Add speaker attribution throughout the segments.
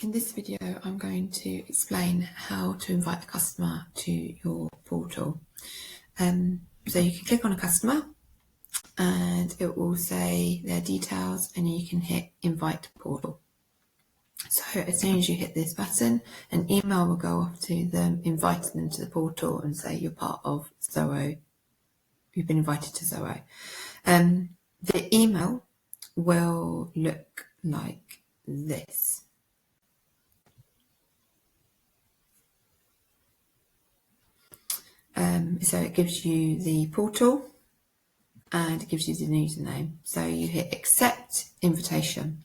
Speaker 1: In this video, I'm going to explain how to invite a customer to your portal. So you can click on a customer and it will say their details and you can hit invite portal. So as soon as you hit this button, an email will go off to them, inviting them to the portal and say you're part of Zoho. You've been invited to Zoho. The email will look like this. So it gives you the portal and it gives you the username. So you hit accept invitation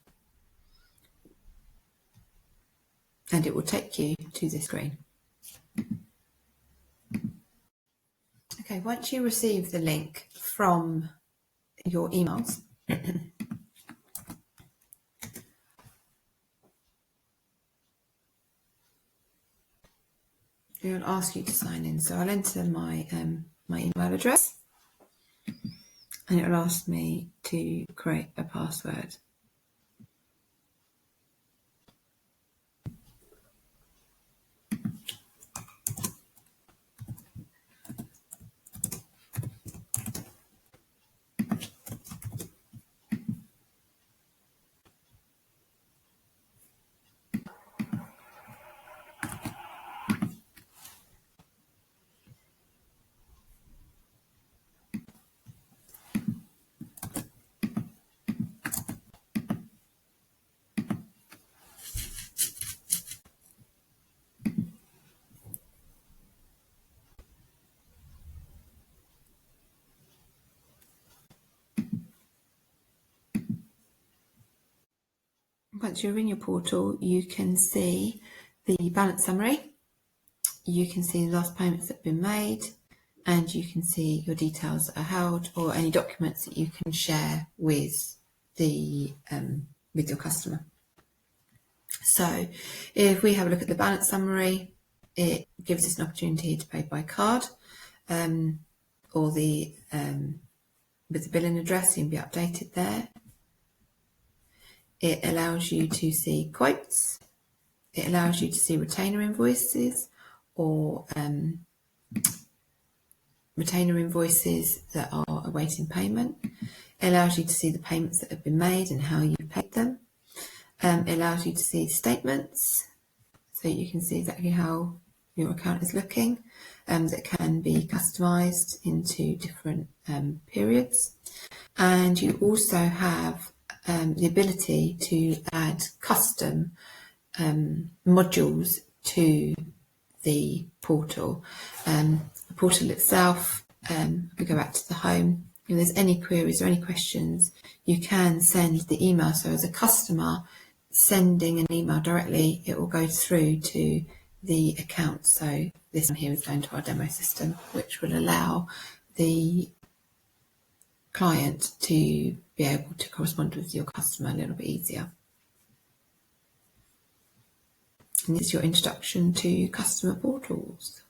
Speaker 1: and it will take you to this screen. Okay, once you receive the link from your emails, it will ask you to sign in. So I'll enter my email address and it will ask me to create a password. Once you're in your portal, you can see the balance summary, you can see the last payments that have been made, and you can see your details that are held or any documents that you can share with your customer. So if we have a look at the balance summary, it gives us an opportunity to pay by card, or with the billing address, you can be updated there. It allows you to see quotes. It allows you to see retainer invoices or retainer invoices that are awaiting payment. It allows you to see the payments that have been made and how you paid them. It allows you to see statements, so you can see exactly how your account is looking, that can be customised into different periods. And you also have the ability to add custom modules to the portal. The portal itself, we go back to the home. If there's any queries or any questions, you can send the email. So as a customer sending an email directly, it will go through to the account. So this one here is going to our demo system, which will allow the client to be able to correspond with your customer a little bit easier. And this is your introduction to customer portals.